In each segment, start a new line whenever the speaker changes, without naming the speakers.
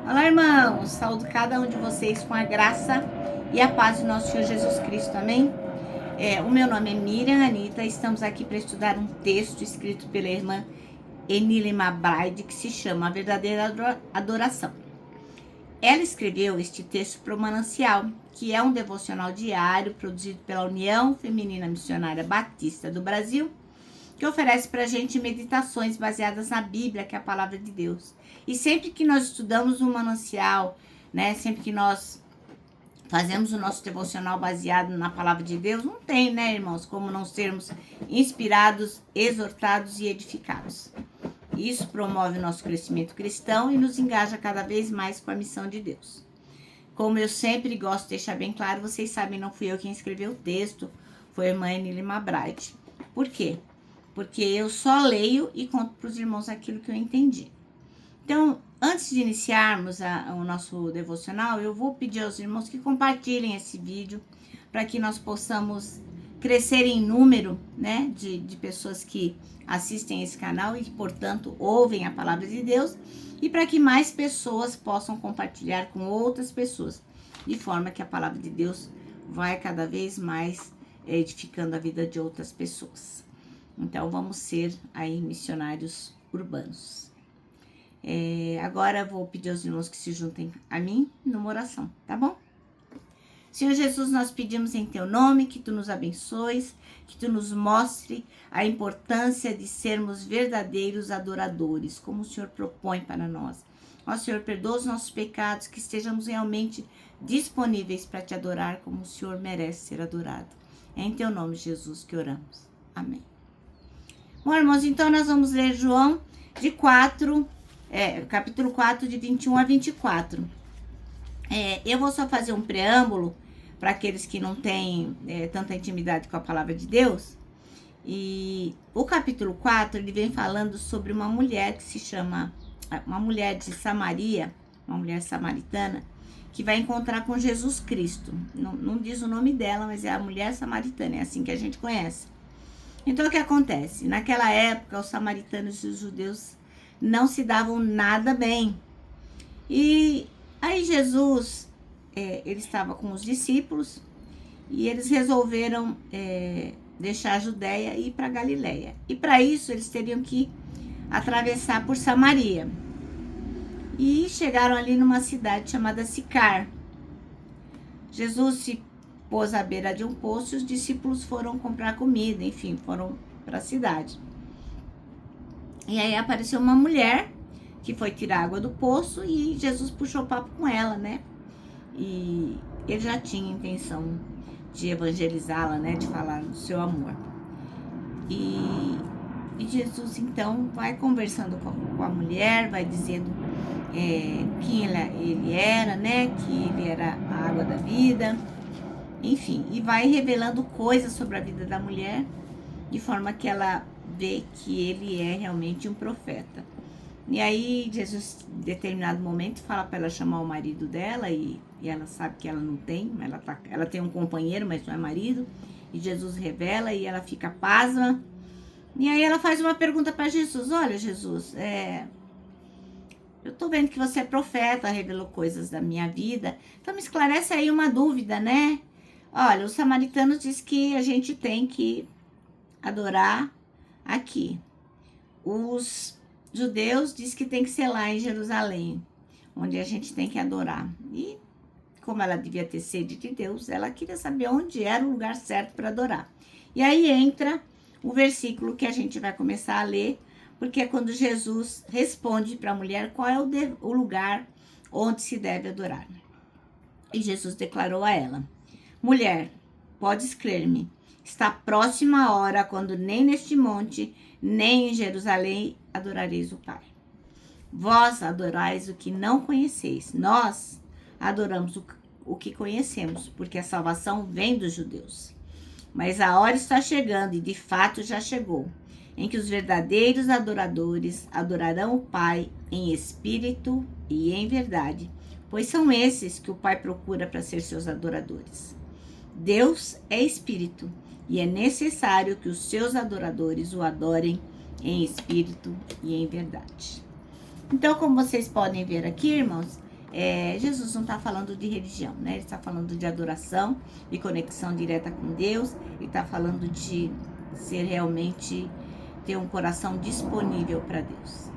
Olá, irmãos! Saúdo cada um de vocês com a graça e a paz de nosso Senhor Jesus Cristo, amém? O meu nome é Miriam Anita, estamos aqui para estudar um texto escrito pela irmã Enilema Braide, que se chama A Verdadeira Adoração. Ela escreveu este texto para o Manancial, que é um devocional diário produzido pela União Feminina Missionária Batista do Brasil, que oferece para a gente meditações baseadas na Bíblia, que é a palavra de Deus. E sempre que nós estudamos um manancial, né, sempre que nós fazemos o nosso devocional baseado na palavra de Deus, não tem, né, irmãos, como não sermos inspirados, exortados e edificados. Isso promove o nosso crescimento cristão e nos engaja cada vez mais com a missão de Deus. Como eu sempre gosto de deixar bem claro, vocês sabem, não fui eu quem escreveu o texto, foi a irmã Enilema Braide. Por quê? Porque eu só leio e conto para os irmãos aquilo que eu entendi. Então, antes de iniciarmos o nosso devocional, eu vou pedir aos irmãos que compartilhem esse vídeo para que nós possamos crescer em número, né, de pessoas que assistem esse canal e que, portanto, ouvem a palavra de Deus, e para que mais pessoas possam compartilhar com outras pessoas, de forma que a palavra de Deus vai cada vez mais edificando a vida de outras pessoas. Então, vamos ser aí missionários urbanos. Agora, vou pedir aos irmãos que se juntem a mim numa oração, tá bom? Senhor Jesus, nós pedimos em Teu nome que Tu nos abençoes, que Tu nos mostre a importância de sermos verdadeiros adoradores, como o Senhor propõe para nós. Ó Senhor, perdoa os nossos pecados, que estejamos realmente disponíveis para Te adorar como o Senhor merece ser adorado. É em Teu nome, Jesus, que oramos. Amém. Bom, irmãos, então nós vamos ler João capítulo 4, de 21 a 24. Eu vou só fazer um preâmbulo para aqueles que não têm tanta intimidade com a palavra de Deus. E o capítulo 4, ele vem falando sobre uma mulher que se chama, uma mulher de Samaria, uma mulher samaritana, que vai encontrar com Jesus Cristo. Não diz o nome dela, mas é a mulher samaritana, é assim que a gente conhece. Então, o que acontece? Naquela época, os samaritanos e os judeus não se davam nada bem. E aí Jesus, ele estava com os discípulos e eles resolveram deixar a Judéia e ir para Galiléia. E para isso, eles teriam que atravessar por Samaria. E chegaram ali numa cidade chamada Sicar. Jesus se pôs à beira de um poço e os discípulos foram comprar comida, enfim, foram para a cidade. E aí apareceu uma mulher que foi tirar água do poço e Jesus puxou papo com ela, né? E ele já tinha intenção de evangelizá-la, né? De falar do seu amor. E Jesus, então, vai conversando com a mulher, vai dizendo quem ele era, né? Que ele era a água da vida. Enfim, e vai revelando coisas sobre a vida da mulher, de forma que ela vê que ele é realmente um profeta. E aí, Jesus, em determinado momento, fala para ela chamar o marido dela, e ela sabe que ela não tem, ela tem um companheiro, mas não é marido, e Jesus revela, e ela fica pasma. E aí ela faz uma pergunta para Jesus: olha, Jesus, eu tô vendo que você é profeta, revelou coisas da minha vida, então me esclarece aí uma dúvida, né? Olha, os samaritanos dizem que a gente tem que adorar aqui. Os judeus dizem que tem que ser lá em Jerusalém, onde a gente tem que adorar. E como ela devia ter sede de Deus, ela queria saber onde era o lugar certo para adorar. E aí entra o versículo que a gente vai começar a ler, porque é quando Jesus responde para a mulher qual é o lugar onde se deve adorar. E Jesus declarou a ela: mulher, podes crer-me, está próxima a hora quando nem neste monte, nem em Jerusalém adorareis o Pai. Vós adorais o que não conheceis, nós adoramos o que conhecemos, porque a salvação vem dos judeus. Mas a hora está chegando, e de fato já chegou, em que os verdadeiros adoradores adorarão o Pai em espírito e em verdade, pois são esses que o Pai procura para ser seus adoradores. Deus é espírito, e é necessário que os seus adoradores o adorem em espírito e em verdade. Então, como vocês podem ver aqui, irmãos, Jesus não está falando de religião, né? Ele está falando de adoração e conexão direta com Deus. Ele está falando de ser realmente, ter um coração disponível para Deus.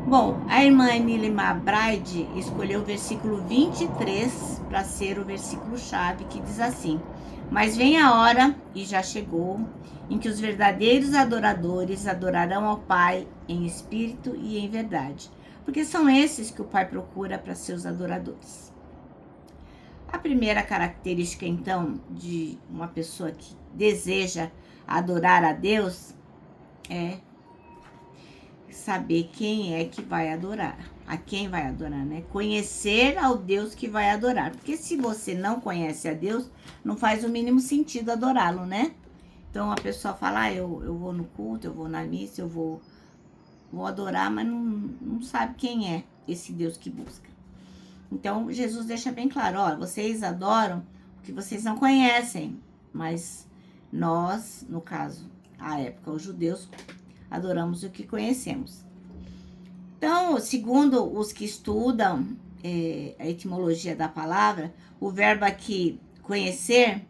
Bom, a irmã Emília Braide escolheu o versículo 23 para ser o versículo-chave, que diz assim: mas vem a hora, e já chegou, em que os verdadeiros adoradores adorarão ao Pai em espírito e em verdade, porque são esses que o Pai procura para seus adoradores. A primeira característica, então, de uma pessoa que deseja adorar a Deus é saber quem é que vai adorar, a quem vai adorar, né? Conhecer ao Deus que vai adorar, porque se você não conhece a Deus, não faz o mínimo sentido adorá-lo, né? Então a pessoa fala, eu vou no culto, eu vou na missa, eu vou adorar, mas não sabe quem é esse Deus que busca. Então Jesus deixa bem claro, ó, vocês adoram o que vocês não conhecem, mas nós, no caso, à época, os judeus, adoramos o que conhecemos. Então, segundo os que estudam a etimologia da palavra, o verbo aqui, conhecer,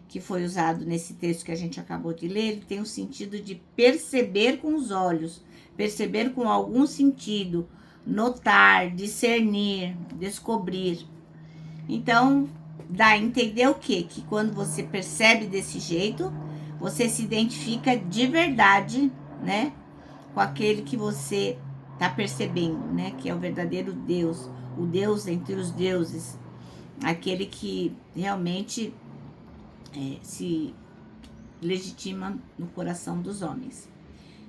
que foi usado nesse texto que a gente acabou de ler, ele tem o sentido de perceber com os olhos, perceber com algum sentido, notar, discernir, descobrir. Então, dá a entender o quê? Que quando você percebe desse jeito, você se identifica de verdade, né, com aquele que você está percebendo, né, que é o verdadeiro Deus, o Deus entre os deuses, aquele que realmente se legitima no coração dos homens.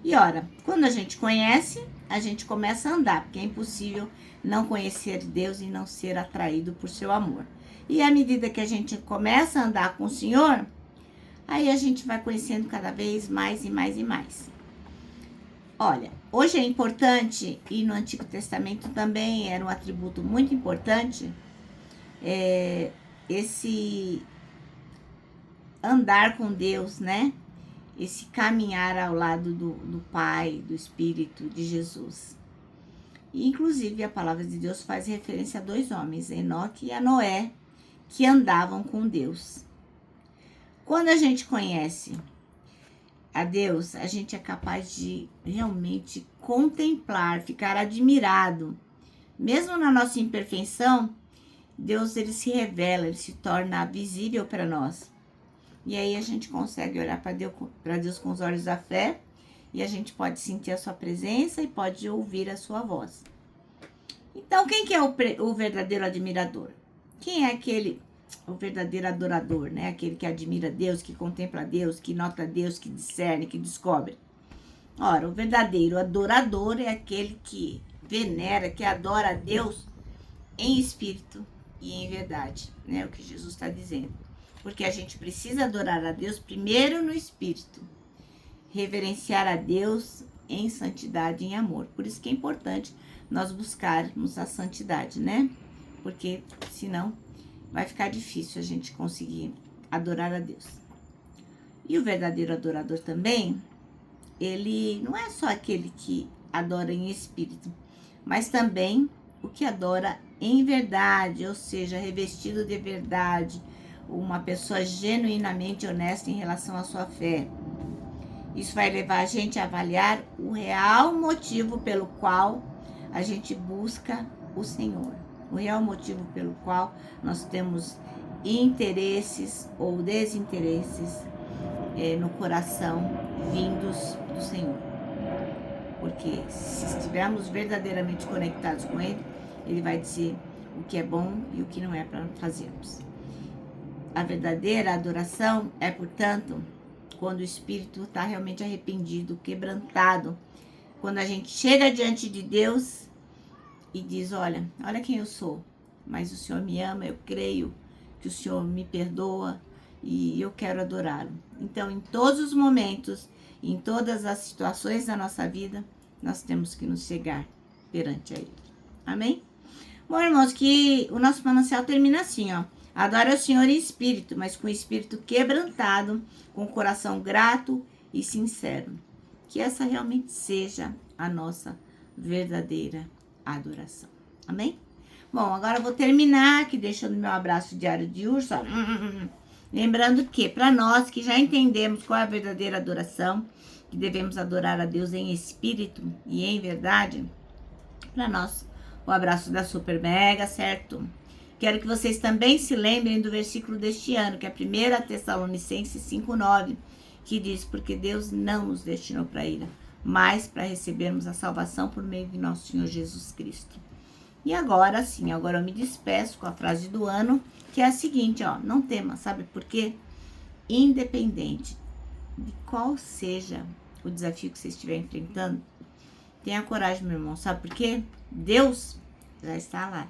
E ora, quando a gente conhece, a gente começa a andar, porque é impossível não conhecer Deus e não ser atraído por seu amor. E à medida que a gente começa a andar com o Senhor, aí a gente vai conhecendo cada vez mais e mais e mais. Olha, hoje é importante, e no Antigo Testamento também era um atributo muito importante, esse andar com Deus, né? Esse caminhar ao lado do Pai, do Espírito, de Jesus. E, inclusive, a palavra de Deus faz referência a dois homens, Enoque e a Noé, que andavam com Deus. Quando a gente conhece a Deus, a gente é capaz de realmente contemplar, ficar admirado. Mesmo na nossa imperfeição, Deus ele se revela, ele se torna visível para nós. E aí a gente consegue olhar para Deus com os olhos da fé, e a gente pode sentir a sua presença e pode ouvir a sua voz. Então, quem que é o verdadeiro admirador? Quem é o verdadeiro adorador, né? Aquele que admira Deus, que contempla Deus, que nota Deus, que discerne, que descobre. Ora, o verdadeiro adorador é aquele que venera, que adora a Deus em espírito e em verdade, né? O que Jesus está dizendo. Porque a gente precisa adorar a Deus primeiro no espírito, reverenciar a Deus em santidade e em amor. Por isso que é importante nós buscarmos a santidade, né? Porque senão vai ficar difícil a gente conseguir adorar a Deus. E o verdadeiro adorador também, ele não é só aquele que adora em espírito, mas também o que adora em verdade, ou seja, revestido de verdade, uma pessoa genuinamente honesta em relação à sua fé. Isso vai levar a gente a avaliar o real motivo pelo qual a gente busca o Senhor. O real motivo pelo qual nós temos interesses ou desinteresses no coração vindos do Senhor. Porque se estivermos verdadeiramente conectados com Ele, Ele vai dizer o que é bom e o que não é para fazermos. A verdadeira adoração é, portanto, quando o espírito está realmente arrependido, quebrantado. Quando a gente chega diante de Deus e diz, olha quem eu sou, mas o Senhor me ama, eu creio que o Senhor me perdoa e eu quero adorá-lo. Então, em todos os momentos, em todas as situações da nossa vida, nós temos que nos chegar perante a Ele. Amém? Bom, irmãos, que o nosso manancial termina assim, ó. Adore ao Senhor em espírito, mas com espírito quebrantado, com coração grato e sincero. Que essa realmente seja a nossa verdadeira adoração. Amém? Bom, agora eu vou terminar aqui deixando meu abraço diário de urso. Lembrando que, para nós que já entendemos qual é a verdadeira adoração, que devemos adorar a Deus em espírito e em verdade, para nós, o abraço da Super Mega, certo? Quero que vocês também se lembrem do versículo deste ano, que é 1 Tessalonicenses 5,9, que diz: porque Deus não nos destinou para ira, mas para recebermos a salvação por meio de nosso Senhor Jesus Cristo. E agora sim, agora eu me despeço com a frase do ano, que é a seguinte, ó: não tema, sabe por quê? Independente de qual seja o desafio que você estiver enfrentando, tenha coragem, meu irmão, sabe por quê? Deus já está lá.